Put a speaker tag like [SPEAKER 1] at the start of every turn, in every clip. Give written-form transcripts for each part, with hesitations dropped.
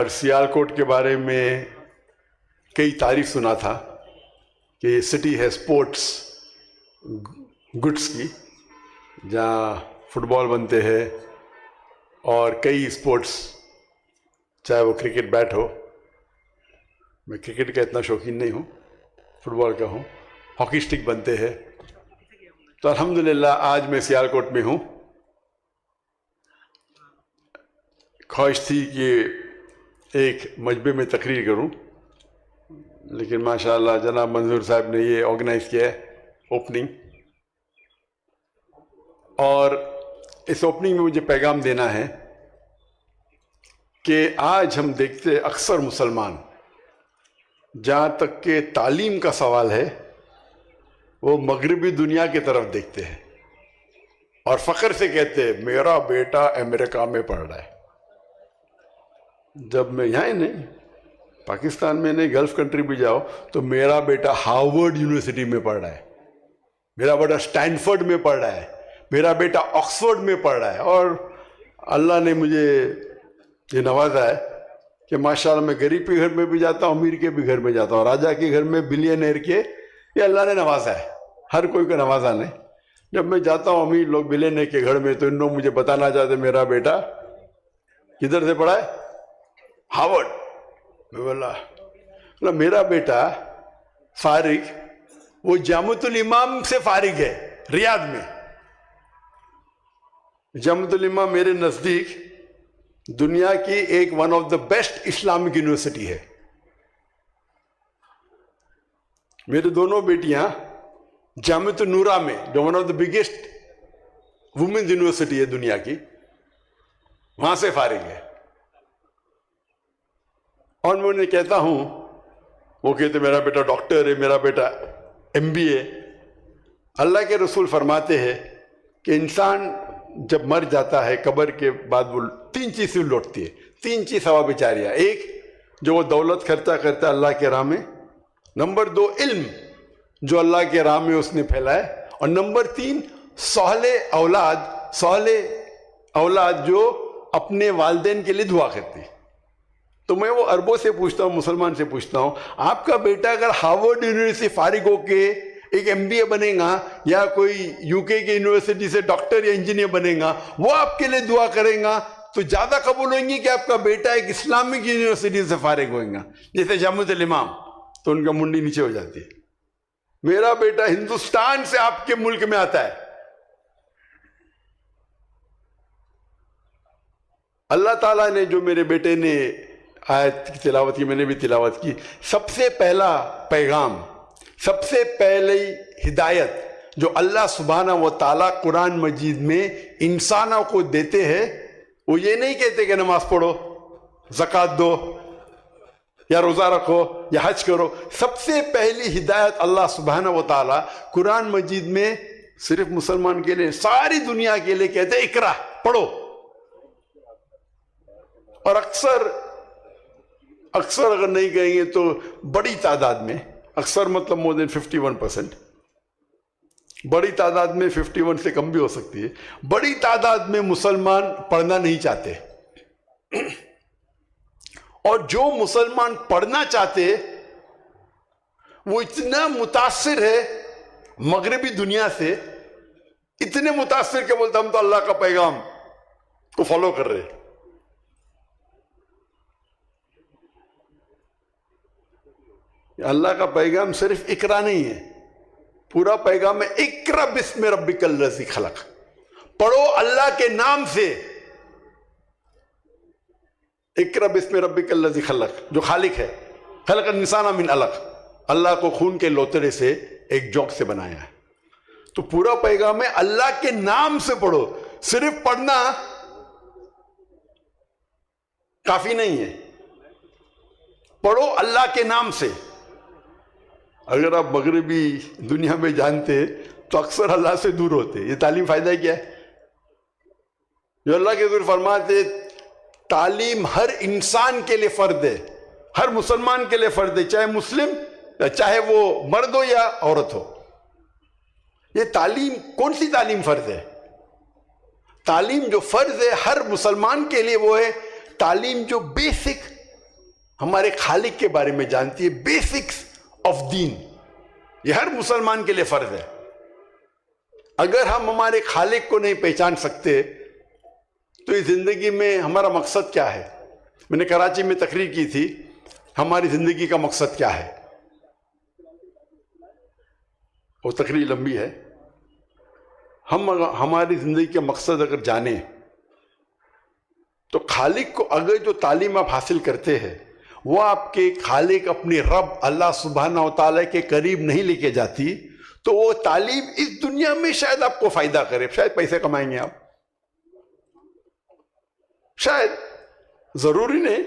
[SPEAKER 1] اور سیالکوٹ کے بارے میں کئی تعریف سنا تھا کہ یہ سٹی ہے اسپورٹس گڈس کی، جہاں فٹ بال بنتے ہیں اور کئی اسپورٹس، چاہے وہ کرکٹ بیٹ ہو، میں کرکٹ کا اتنا شوقین نہیں ہوں، فٹ بال کا ہوں، ہاکی اسٹک بنتے ہیں. تو الحمدللہ آج میں سیالکوٹ میں ہوں. خواہش تھی کہ ایک مجمع میں تقریر کروں، لیکن ماشاءاللہ جناب منظور صاحب نے یہ آرگنائز کیا ہے اوپننگ، اور اس اوپننگ میں مجھے پیغام دینا ہے کہ آج ہم دیکھتے اکثر مسلمان، جہاں تک کہ تعلیم کا سوال ہے، وہ مغربی دنیا کی طرف دیکھتے ہیں اور فخر سے کہتے ہیں میرا بیٹا امریکہ میں پڑھ رہا ہے. جب میں یہاں ہی نہیں، پاکستان میں نہیں، گلف کنٹری بھی جاؤ تو میرا بیٹا ہارورڈ یونیورسٹی میں پڑھ رہا ہے، میرا بیٹا اسٹینفورڈ میں پڑھ رہا ہے، میرا بیٹا آکسفورڈ میں پڑھ رہا ہے. اور اللہ نے مجھے یہ نوازا ہے کہ ماشاءاللہ میں غریب کے گھر میں بھی جاتا ہوں، امیر کے بھی گھر میں جاتا ہوں، راجا کے گھر میں، بلینئر کے، یہ اللہ نے نوازا ہے، ہر کوئی کو نوازا نہیں. جب میں جاتا ہوں امیر لوگ بلینئر کے گھر میں تو ان لوگ مجھے بتانا چاہتے میرا بیٹا کدھر سے پڑھا ہے؟ ہارورڈ. میں بولا میرا بیٹا فارغ وہ جامعۃ الامام سے فارغ ہے ریاض میں. جامعۃ الامام میرے نزدیک دنیا کی ایک one of the best Islamic university ہے. میرے دونوں بیٹیاں جامعۃ النورہ میں، جو one of the biggest womens university ہے دنیا کی، وہاں سے فارغ ہے. اور میں انہیں کہتا ہوں، وہ کہتے میرا بیٹا ڈاکٹر ہے، میرا بیٹا MBA. اللہ کے رسول فرماتے ہیں کہ انسان جب مر جاتا ہے قبر کے بعد وہ 3 چیزیں لوٹتی ہے، 3 چیز ثواب جاریہ. ایک جو وہ دولت خرچہ کرتا ہے اللہ کے راہ میں، نمبر 2 علم جو اللہ کے راہ میں اس نے پھیلائے، اور نمبر 3 صالح اولاد جو اپنے والدین کے لیے دعا کرتی. تو میں وہ عربوں سے پوچھتا ہوں، مسلمان سے پوچھتا ہوں، آپ کا بیٹا اگر ہارورڈ یونیورسٹی فارغ ہو کے ایک MBA بنے گا یا کوئی UK کے یونیورسٹی سے ڈاکٹر یا انجینئر بنے گا، وہ آپ کے لیے دعا کریں گا تو زیادہ قبول ہوئیں گے کہ آپ کا بیٹا ایک اسلامک یونیورسٹی سے فارغ ہوئیں گا جیسے جامعۃ الامام؟ تو ان کا منڈی نیچے ہو جاتی ہے. میرا بیٹا ہندوستان سے آپ کے ملک میں آتا ہے. اللہ تعالیٰ نے جو میرے بیٹے نے آیت کی تلاوت کی، میں نے بھی تلاوت کی، سب سے پہلا پیغام، سب سے پہلی ہدایت جو اللہ سبحانہ و تعالیٰ قرآن مجید میں انسانوں کو دیتے ہیں، وہ یہ نہیں کہتے کہ نماز پڑھو، زکوٰۃ دو، یا روزہ رکھو، یا حج کرو. سب سے پہلی ہدایت اللہ سبحانہ و تعالیٰ قرآن مجید میں صرف مسلمان کے لیے، ساری دنیا کے لیے کہتے ہیں اقرا، پڑھو. اور اکثر اگر نہیں کہیں گے تو بڑی تعداد میں، اکثر مطلب more than 51%، بڑی تعداد میں 51 سے کم بھی ہو سکتی ہے، بڑی تعداد میں مسلمان پڑھنا نہیں چاہتے. اور جو مسلمان پڑھنا چاہتے وہ اتنا متاثر ہے مغربی دنیا سے، اتنے متاثر کہ بولتا ہم تو اللہ کا پیغام کو فالو کر رہے. اللہ کا پیغام صرف اقرا نہیں ہے، پورا پیغام ہے اقرا بسم ربک الذی خلق، پڑھو اللہ کے نام سے. اقرا بسم ربک الذی خلق، جو خالق ہے، خلق الانسان من علق، اللہ کو خون کے لوتڑے سے ایک جوک سے بنایا ہے. تو پورا پیغام ہے اللہ کے نام سے پڑھو. صرف پڑھنا کافی نہیں ہے، پڑھو اللہ کے نام سے. اگر آپ مغربی دنیا میں جانتے تو اکثر اللہ سے دور ہوتے. یہ تعلیم فائدہ کیا ہے؟ جو اللہ کے حضور فرماتے تعلیم ہر انسان کے لیے فرض ہے، ہر مسلمان کے لیے فرض ہے، چاہے مسلم، چاہے وہ مرد ہو یا عورت ہو. یہ تعلیم کون سی تعلیم فرض ہے؟ تعلیم جو فرض ہے ہر مسلمان کے لیے وہ ہے تعلیم جو بیسک ہمارے خالق کے بارے میں جانتی ہے، بیسکس آف دین. یہ ہر مسلمان کے لیے فرض ہے. اگر ہم ہمارے خالق کو نہیں پہچان سکتے تو اس زندگی میں ہمارا مقصد کیا ہے؟ میں نے کراچی میں تقریر کی تھی، ہماری زندگی کا مقصد کیا ہے. وہ تقریر لمبی ہے. ہماری زندگی کا مقصد اگر جانیں تو خالق کو، اگر جو تعلیم آپ حاصل کرتے ہیں وہ آپ کے خالق اپنے رب اللہ سبحانہ و تعالیٰ کے قریب نہیں لے کے جاتی، تو وہ تعلیم اس دنیا میں شاید آپ کو فائدہ کرے، شاید پیسے کمائیں گے آپ، شاید، ضروری نہیں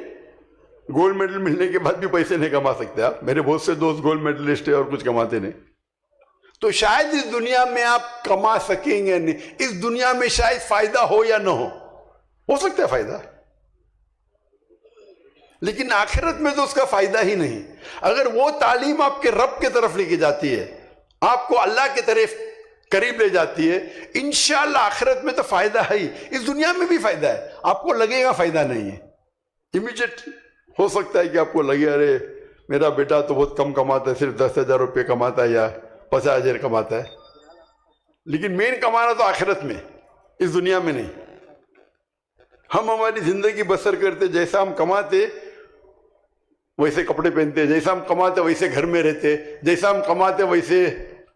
[SPEAKER 1] گولڈ میڈل ملنے کے بعد بھی پیسے نہیں کما سکتے آپ. میرے بہت سے دوست گولڈ میڈلسٹ ہیں اور کچھ کماتے نہیں. تو شاید اس دنیا میں آپ کما سکیں گے نہیں، اس دنیا میں شاید فائدہ ہو یا نہ ہو سکتا ہے فائدہ، لیکن آخرت میں تو اس کا فائدہ ہی نہیں. اگر وہ تعلیم آپ کے رب کے طرف لے کے جاتی ہے، آپ کو اللہ کی طرف قریب لے جاتی ہے، انشاءاللہ آخرت میں تو فائدہ ہے ہی، اس دنیا میں بھی فائدہ ہے. آپ کو لگے گا فائدہ نہیں ہے، امیجیٹ ہو سکتا ہے کہ آپ کو لگے ارے میرا بیٹا تو بہت کم کماتا ہے، صرف 10,000 روپے کماتا ہے یا 50,000 کماتا ہے، لیکن مین کمانا تو آخرت میں، اس دنیا میں نہیں. ہم ہماری زندگی بسر کرتے، جیسا ہم کماتے ویسے کپڑے پہنتے، جیسا ہم کماتے ویسے گھر میں رہتے، جیسا ہم کماتے ویسے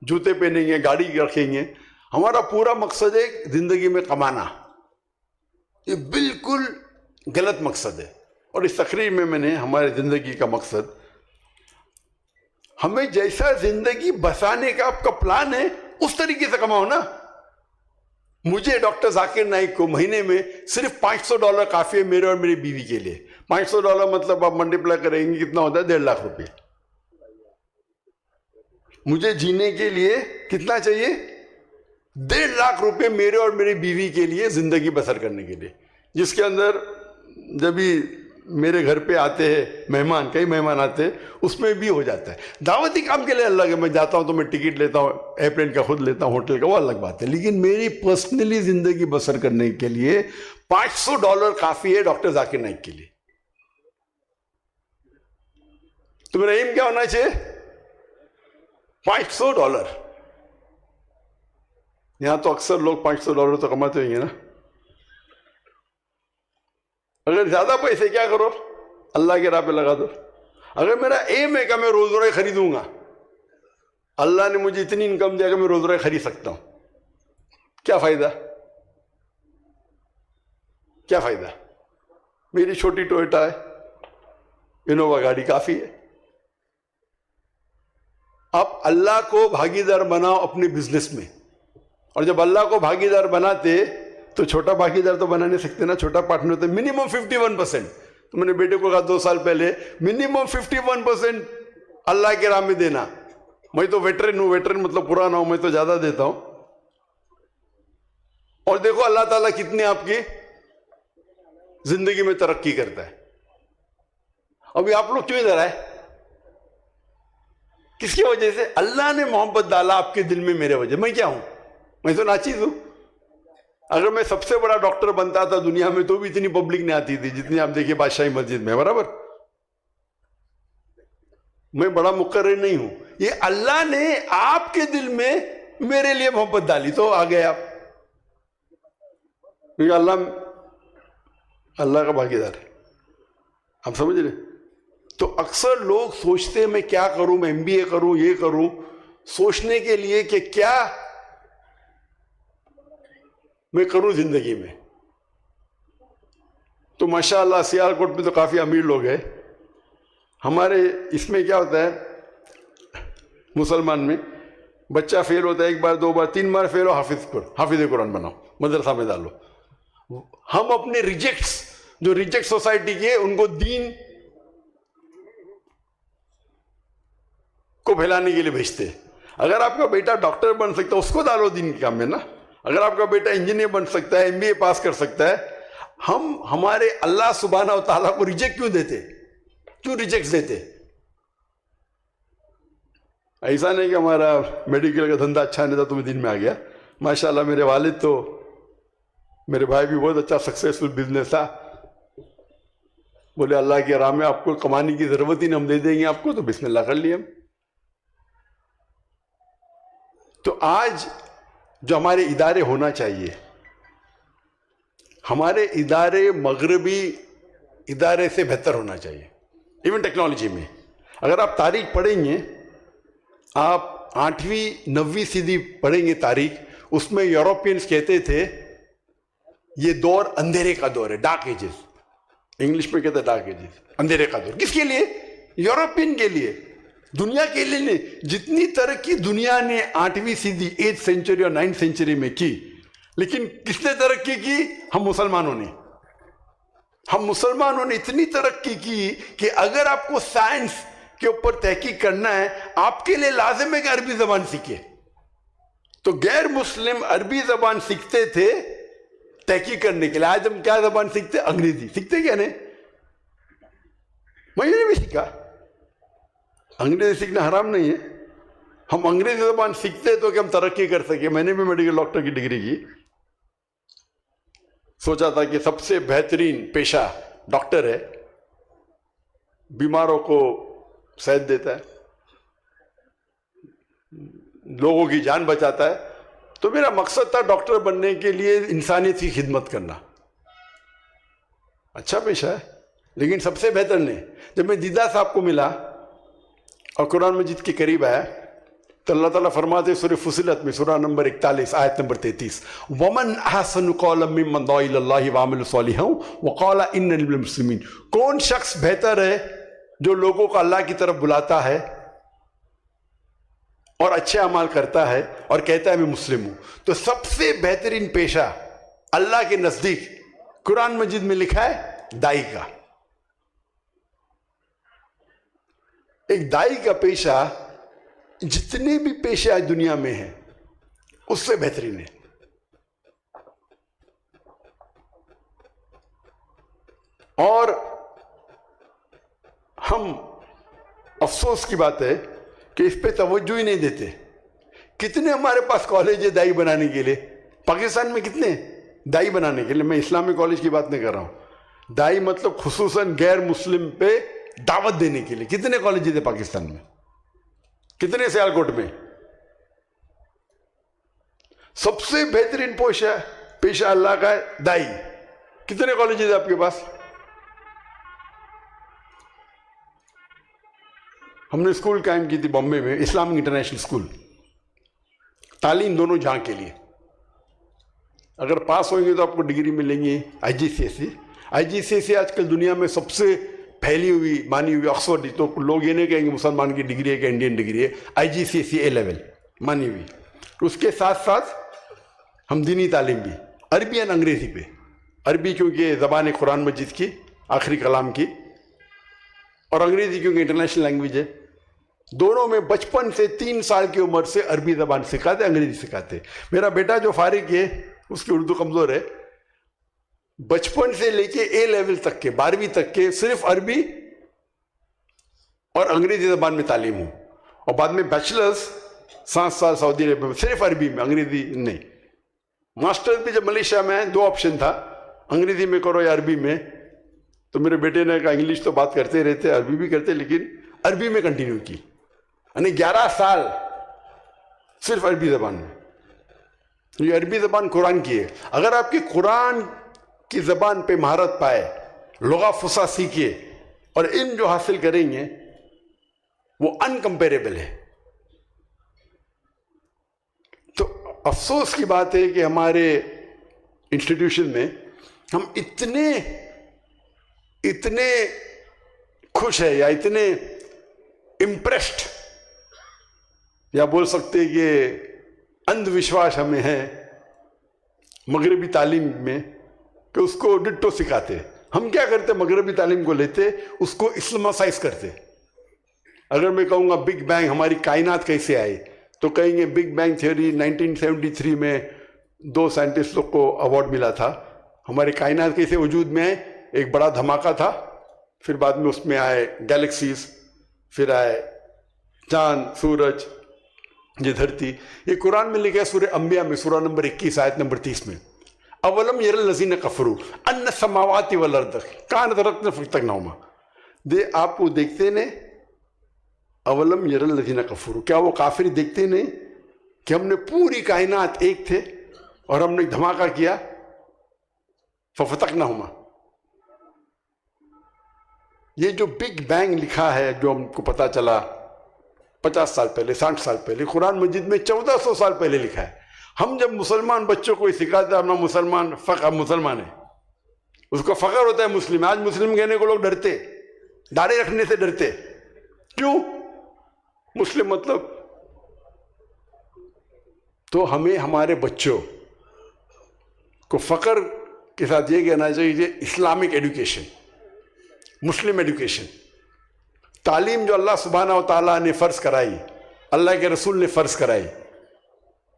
[SPEAKER 1] جوتے پہنیں گے، گاڑی رکھیں گے. ہمارا پورا مقصد ہے زندگی میں کمانا. یہ بالکل غلط مقصد ہے. اور اس تقریر میں نے ہماری زندگی کا مقصد، ہمیں جیسا زندگی بسانے کا آپ کا پلان ہے اس طریقے سے کماؤ نا. مجھے ڈاکٹر ذاکر نائک کو مہینے میں صرف $500 کافی ہے میرے اور میری بیوی کے لیے. $500 مطلب آپ ملٹیپلائی کریں گے کتنا ہوتا ہے؟ 1.5 لاکھ روپے. مجھے جینے کے لیے کتنا چاہیے؟ 1.5 لاکھ روپے میرے اور میری بیوی کے لیے زندگی بسر کرنے کے لیے، جس کے اندر جب بھی میرے گھر پہ آتے ہیں مہمان، کئی مہمان آتے ہیں، اس میں بھی ہو جاتا ہے. دعوتی کام کے لیے اللہ کے میں جاتا ہوں تو میں ٹکٹ لیتا ہوں، ایئرپلین کا خود لیتا ہوں، ہوٹل کا، وہ الگ بات ہے. لیکن میری پرسنلی زندگی بسر کرنے کے لیے $500 کافی ہے ڈاکٹر ذاکر نائک کے لیے. تو میرا ایم کیا ہونا چاہیے؟ $500. یہاں تو اکثر لوگ $500 تو کماتے ہوئیں گے نا. اگر زیادہ پیسے کیا کرو؟ اللہ کے راہ پہ لگا دو. اگر میرا ایم ہے کہ میں روز روزے خریدوں گا، اللہ نے مجھے اتنی انکم دیا کہ میں روز روزے خرید سکتا ہوں، کیا فائدہ؟ کیا فائدہ؟ میری چھوٹی ٹویوٹا ہے، انووا گاڑی کافی ہے. آپ اللہ کو بھاگیدار بناؤ اپنے بزنس میں، اور جب اللہ کو بھاگیدار بناتے تو چھوٹا بھاگیدار تو بنا نہیں سکتے نا. چھوٹا پارٹنر ہوتا ہے منیمم 51%. تو میں نے بیٹے کو کہا 2 سال پہلے منیمم 51% اللہ کے راہ میں دینا. میں تو ویٹرن ہوں، ویٹرن مطلب پرانا ہوں، میں تو زیادہ دیتا ہوں. اور دیکھو اللہ تعالیٰ کتنے آپ کی زندگی میں ترقی کرتا ہے. ابھی آپ لوگ کیوں ادھر آئے؟ کس کی وجہ سے؟ اللہ نے محبت ڈالا آپ کے دل میں میرے وجہ. میں کیا ہوں؟ میں تو ناچیز ہوں. اگر میں سب سے بڑا ڈاکٹر بنتا تھا دنیا میں تو بھی اتنی پبلک نہیں آتی تھی جتنی آپ دیکھیے بادشاہی مسجد میں، برابر. میں بڑا مقرر نہیں ہوں، یہ اللہ نے آپ کے دل میں میرے لیے محبت ڈالی تو آ گئے آپ. کیونکہ اللہ کا بھاگیدار ہے. آپ سمجھ رہے؟ تو اکثر لوگ سوچتے ہیں میں کیا کروں، میں MBA کروں، یہ کروں، سوچنے کے لیے کہ کیا میں کروں زندگی میں. تو ماشاءاللہ سیالکوٹ میں تو کافی امیر لوگ ہیں. ہمارے اس میں کیا ہوتا ہے مسلمان میں، بچہ فیل ہوتا ہے 1 بار 2 بار 3 بار فیل ہو، حافظ قرآن بناؤ، مدرسہ میں ڈالو. ہم اپنے جو ریجیکٹ سوسائٹی کے ان کو دین کو پھیلانے کے لیے بھیجتے ہیں. اگر آپ کا بیٹا ڈاکٹر بن سکتا ہے اس کو ڈالو دین کے کام میں نا. اگر آپ کا بیٹا انجینئر بن سکتا ہے، MBA پاس کر سکتا ہے، ہم ہمارے اللہ سبحانہ و تعالیٰ کو ریجیکٹ کیوں دیتے؟ کیوں ریجیکٹ دیتے؟ ایسا نہیں کہ ہمارا میڈیکل کا دھندا اچھا نہیں تھا تو میں دین میں آ گیا. ماشاءاللہ میرے والد تو، میرے بھائی بھی بہت اچھا سکسیسفل بزنس تھا. بولے اللہ کی راہ میں آپ کو کمانے کی ضرورت ہی نہیں، ہم دے دیں گے آپ کو، تو بسم اللہ کر لیے ہم. تو آج جو ہمارے ادارے ہونا چاہیے، ہمارے ادارے مغربی ادارے سے بہتر ہونا چاہیے. ایون ٹیکنالوجی میں اگر آپ تاریخ پڑھیں گے، آپ 8ویں 9ویں صدی پڑھیں گے تاریخ، اس میں یورپینز کہتے تھے یہ دور اندھیرے کا دور ہے، ڈارک ایجز. انگلش میں کہتے ہیں ڈارک ایجز، اندھیرے کا دور. کس کے لیے؟ یورپین کے لیے، دنیا کے لیے نہیں. جتنی ترقی دنیا نے 8ویں صدی 8th سینچری اور 9th سینچری میں کی، لیکن کس نے ترقی کی؟ ہم مسلمانوں نے. ہم مسلمانوں نے اتنی ترقی کی کہ اگر آپ کو سائنس کے اوپر تحقیق کرنا ہے، آپ کے لیے لازم ہے کہ عربی زبان سیکھے. تو غیر مسلم عربی زبان سیکھتے تھے تحقیق کرنے کے لیے. آج ہم کیا زبان سیکھتے؟ انگریزی سیکھتے. کیا نہیں؟ میں نے بھی سیکھا. انگریزی سیکھنا حرام نہیں ہے. ہم انگریزی زبان سیکھتے تو کہ ہم ترقی کر سکے. میں نے بھی میڈیکل ڈاکٹر کی ڈگری کی. سوچا تھا کہ سب سے بہترین پیشہ ڈاکٹر ہے، بیماروں کو صحت دیتا ہے، لوگوں کی جان بچاتا ہے. تو میرا مقصد تھا ڈاکٹر بننے کے لیے انسانیت کی خدمت کرنا. اچھا پیشہ ہے، لیکن سب سے بہتر نہیں. جب میں دیدہ صاحب کو ملا اور قرآن مجید کے قریب آیا تو اللہ تعالیٰ فرماتے سورہ فصلت میں، سورہ نمبر 41 آیت نمبر 33، وَمَنْ أَحْسَنُ قَوْلًا مِّمَّنْ دَعَا إِلَى اللَّهِ وَعَمِلَ صَالِحًا وَقَالَ إِنَّنِي مِنَ الْمُسْلِمِينَ. کون شخص بہتر ہے جو لوگوں کو اللہ کی طرف بلاتا ہے اور اچھے اعمال کرتا ہے اور کہتا ہے میں مسلم ہوں. تو سب سے بہترین پیشہ اللہ کے نزدیک قرآن مجید میں لکھا ہے دائی کا. ایک دائی کا پیشہ جتنے بھی پیشے آج دنیا میں ہیں اس سے بہترین ہے. اور ہم افسوس کی بات ہے کہ اس پہ توجہ ہی نہیں دیتے. کتنے ہمارے پاس کالج ہے دائی بنانے کے لیے؟ پاکستان میں کتنے دائی بنانے کے لیے؟ میں اسلامی کالج کی بات نہیں کر رہا ہوں. دائی مطلب خصوصاً غیر مسلم پہ دعوت دینے کے لیے کتنے کالجز ہیں پاکستان میں؟ کتنے سیالکوٹ میں؟ سب سے بہترین پیشہ اللہ کا ہے دائی. کتنے کالجز ہیں آپ کے پاس؟ ہم نے اسکول قائم کی تھی بامبے میں، اسلامک انٹرنیشنل اسکول، تعلیم دونوں جہاں کے لیے. اگر پاس ہوئیں گے تو آپ کو ڈگری ملیں گی IGCSE. IGCSE آج کل دنیا میں سب سے پھیلی ہوئی مانی ہوئی آکسفورڈ. تو لوگ یہ نہیں کہیں گے مسلمان کی ڈگری ہے کہ انڈین ڈگری ہے. IGCSE A لیول مانی ہوئی. اس کے ساتھ ساتھ ہم دینی تعلیم بھی عربی اور انگریزی پہ. عربی کیونکہ زبان قرآن مجید کی آخری کلام کی، اور انگریزی کیونکہ انٹرنیشنل لینگویج ہے. دونوں میں بچپن سے 3 سال کی عمر سے عربی زبان سکھاتے، انگریزی سکھاتے. میرا بیٹا جو فارغ ہے اس کی اردو کمزور ہے. بچپن سے لے کے A لیول تک کے 12ویں تک کے صرف عربی اور انگریزی زبان میں تعلیم ہو، اور بعد میں بیچلرز 7 سال سعودی عرب میں صرف عربی میں، انگریزی نہیں. ماسٹر بھی جب ملیشیا میں 2 آپشن تھا، انگریزی میں کرو یا عربی میں. تو میرے بیٹے نے کہا انگلش تو بات کرتے رہتے، عربی بھی کرتے، لیکن عربی میں کنٹینیو کی. یعنی 11 سال صرف عربی زبان میں. یہ عربی زبان قرآن کی ہے. اگر آپ کی قرآن کی زبان پہ مہارت پائے، لغہ فصیح سیکھیے اور علم جو حاصل کریں گے وہ انکمپیریبل ہے. تو افسوس کی بات ہے کہ ہمارے انسٹیٹیوشن میں ہم اتنے خوش ہیں یا اتنے امپریسڈ، یا بول سکتے کہ اندھ وشواس ہمیں ہے مغربی تعلیم میں کہ اس کو ڈٹو سکھاتے. ہم کیا کرتے؟ مغربی تعلیم کو لیتے، اس کو اسلامائز کرتے. اگر میں کہوں گا بگ بینگ ہماری کائنات کیسے آئی تو کہیں گے بگ بینگ تھیوری 1973 میں 2 سائنٹسٹ لوگ کو ایوارڈ ملا تھا. ہماری کائنات کیسے وجود میں ہے؟ ایک بڑا دھماکہ تھا، پھر بعد میں اس میں آئے گیلیکسیز، پھر آئے چاند، سورج، یہ دھرتی. یہ قرآن میں لکھا ہے سورہ انبیاء میں، سورہ نمبر 21 آیت نمبر 30 میں. اولم یر الذین کفروا ان السماوات والارض کانت رتقا ففتقناہما، آپ وہ دیکھتے نہیں؟ اولم یر الذین کفروا، کیا وہ کافر دیکھتے نہیں کہ ہم نے پوری کائنات ایک تھے اور ہم نے دھماکہ کیا؟ ففتقناہما، یہ جو بگ بینگ لکھا ہے، جو ہم کو پتا چلا 50 سال پہلے، 60 سال پہلے، قرآن مجید میں 1400 سال پہلے لکھا ہے. ہم جب مسلمان بچوں کو سکھاتے ہیں اپنا مسلمان فخر، مسلمان ہے، اس کو فخر ہوتا ہے مسلم. آج مسلم کہنے کو لوگ ڈرتے، داڑھی رکھنے سے ڈرتے. کیوں؟ مسلم مطلب. تو ہمیں ہمارے بچوں کو فخر کے ساتھ یہ کہنا چاہیے اسلامک ایڈوکیشن، مسلم ایڈوکیشن، تعلیم جو اللہ سبحانہ و تعالیٰ نے فرض کرائی، اللہ کے رسول نے فرض کرائی،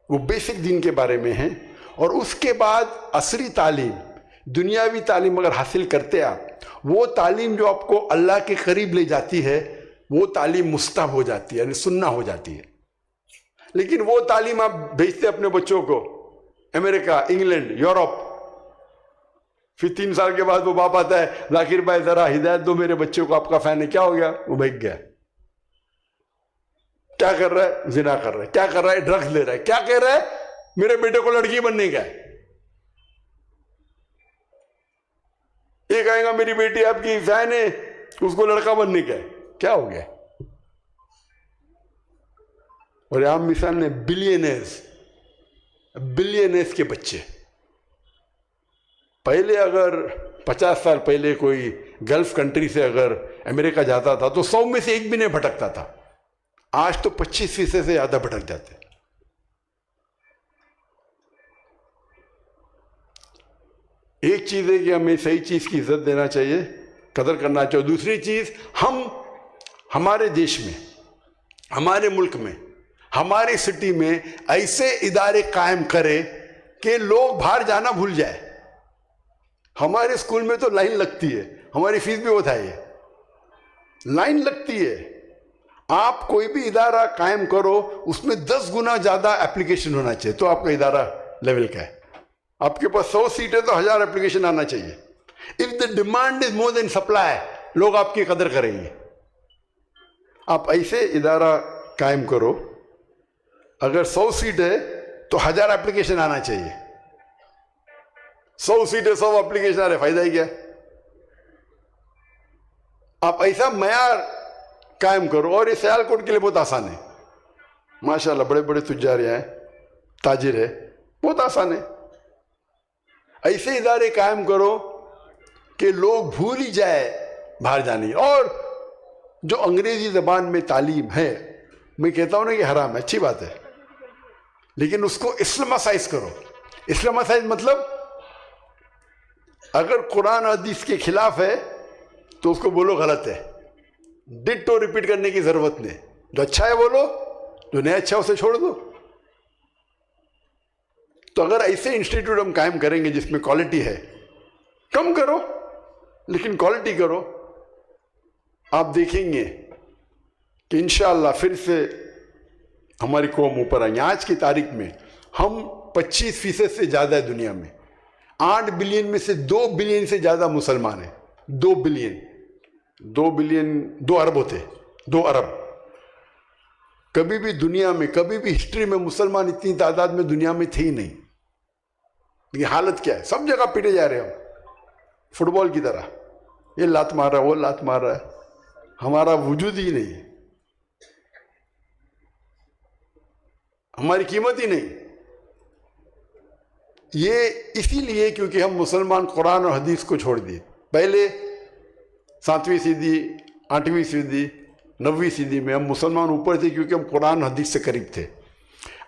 [SPEAKER 1] وہ بیسک دین کے بارے میں ہیں. اور اس کے بعد عصری تعلیم، دنیاوی تعلیم اگر حاصل کرتے آپ، وہ تعلیم جو آپ کو اللہ کے قریب لے جاتی ہے، وہ تعلیم مستحب ہو جاتی ہے، یعنی سننا ہو جاتی ہے. لیکن وہ تعلیم آپ بھیجتے اپنے بچوں کو امریکہ، انگلینڈ، یورپ، پھر 3 سال کے بعد وہ باپ آتا ہے، ذاکر بھائی ذرا ہدایت دو میرے بچوں کو، آپ کا فین ہے. کیا ہو گیا؟ وہ بھیگ گیا. کیا کر رہا ہے؟ زنا کر رہا ہے. کیا کر رہا ہے؟ ڈرگز لے رہا ہے. کیا کہہ رہا ہے؟ میرے بیٹے کو لڑکی بننے کا ہے. یہ کہے گا میری بیٹی آپ کی فین ہے، اس کو لڑکا بننے کا ہے. کیا ہو گیا؟ اور عام مثال نے بلینئرز کے بچے. پہلے اگر 50 سال پہلے کوئی گلف کنٹری سے اگر امریکہ جاتا تھا تو 100 میں سے ایک بھی نہیں بھٹکتا تھا. آج تو 25% سے زیادہ بھٹک جاتے. ایک چیز ہے کہ ہمیں صحیح چیز کی عزت دینا چاہیے، قدر کرنا چاہیے. دوسری چیز، ہم ہمارے دیش میں، ہمارے ملک میں، ہماری سٹی میں ایسے ادارے قائم کرے کہ لوگ باہر جانا بھول جائے. ہمارے اسکول میں تو لائن لگتی ہے، ہماری فیس بھی ہوتا ہے، لائن لگتی ہے. آپ کوئی بھی ادارہ قائم کرو، اس میں 10 گنا زیادہ اپلیکیشن ہونا چاہیے تو آپ کا ادارہ لیول کا ہے. آپ کے پاس 100 سیٹیں تو 1000 اپلیکیشن آنا چاہیے. If the demand is more than supply, لوگ آپ کی قدر کریں گے. آپ ایسے ادارہ قائم کرو، اگر 100 سیٹ ہے تو 1000 اپلیکیشن آنا چاہیے. 100 سیٹیں 100 اپلیکیشن آ رہے، فائدہ ہی کیا؟ آپ ایسا معیار قائم کرو. اور یہ سیالکوٹ کے لیے بہت آسان ہے، ماشاءاللہ بڑے بڑے تجار ہیں، تاجر ہے، بہت آسان ہے. ایسے ادارے قائم کرو کہ لوگ بھول ہی جائے باہر جانے. اور جو انگریزی زبان میں تعلیم ہے، میں کہتا ہوں نا کہ حرام ہے، اچھی بات ہے، لیکن اس کو اسلامائز کرو. اسلامائز مطلب اگر قرآن حدیث کے خلاف ہے تو اس کو بولو غلط ہے. ڈٹو ریپیٹ کرنے کی ضرورت نہیں. جو اچھا ہے بولو، جو نہیں اچھا اسے چھوڑ دو. تو اگر ایسے انسٹیٹیوٹ ہم قائم کریں گے جس میں کوالٹی ہے، کم کرو لیکن کوالٹی کرو، آپ دیکھیں گے کہ انشاءاللہ پھر سے ہماری قوم اوپر آئیں گے. آج کی تاریخ میں ہم 25% سے زیادہ ہے دنیا میں. 8 بلین میں سے 2 بلین سے زیادہ مسلمان ہیں. 2 بلین 2 ارب ہوتے، 2 ارب. کبھی بھی دنیا میں، کبھی بھی ہسٹری میں مسلمان اتنی تعداد میں دنیا میں تھے ہی نہیں. یہ حالت کیا ہے؟ سب جگہ پیٹے جا رہے ہم فٹ بال کی طرح. یہ لات مار رہا ہے، وہ لات مار رہا ہے، ہمارا وجود ہی نہیں ہے، ہماری قیمت ہی نہیں. یہ اسی لیے کیونکہ ہم مسلمان قرآن اور حدیث کو چھوڑ دیے. پہلے 7ویں صدی، 8ویں صدی، 9ویں صدی میں ہم مسلمان اوپر تھے کیونکہ ہم قرآن اور حدیث سے قریب تھے.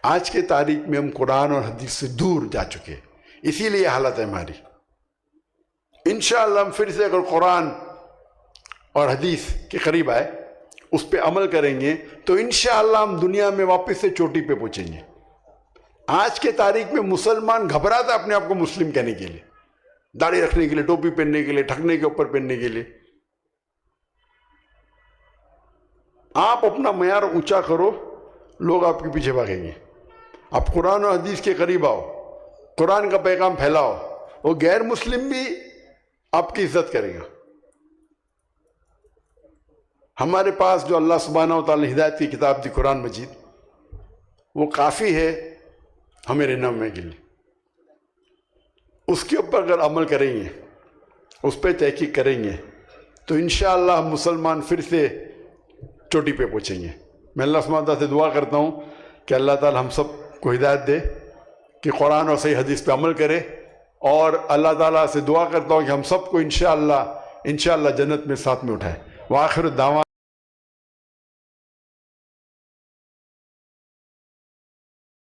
[SPEAKER 1] آج کے تاریخ میں ہم قرآن اور حدیث سے دور جا چکے، اسی لیے حالت ہے ہماری. انشاءاللہ ہم پھر سے اگر قرآن اور حدیث کے قریب آئے، اس پہ عمل کریں گے تو انشاءاللہ ہم دنیا میں واپس سے چوٹی پہ پہنچیں گے. آج کے تاریخ میں مسلمان گھبراتا اپنے آپ کو مسلم کہنے کے لیے، داڑھی رکھنے کے لیے، ٹوپی پہننے کے لیے، ٹھکنے کے اوپر پہننے کے لیے. آپ اپنا معیار اونچا کرو، لوگ آپ کے پیچھے بھاگیں گے. آپ قرآن و حدیث کے قریب آؤ، قرآن کا پیغام پھیلاؤ، وہ غیر مسلم بھی آپ کی عزت کرے گا۔ ہمارے پاس جو اللہ سبحانہ و تعالی نے ہدایت کی کتاب دی قرآن مجید، وہ کافی ہے ہمیں رہنمائی کے لیے۔ اس کے اوپر اگر عمل کریں گے، اس پہ تحقیق کریں گے، تو انشاءاللہ ہم مسلمان پھر سے چوٹی پہ پہنچیں گے۔ میں اللہ سبحانہ تعالیٰ سے دعا کرتا ہوں کہ اللہ تعالیٰ ہم سب کو ہدایت دے کہ قرآن اور صحیح حدیث پہ عمل کرے، اور اللہ تعالیٰ سے دعا کرتا ہوں کہ ہم سب کو انشاءاللہ جنت میں ساتھ میں اٹھائے۔ وآخر الدعوان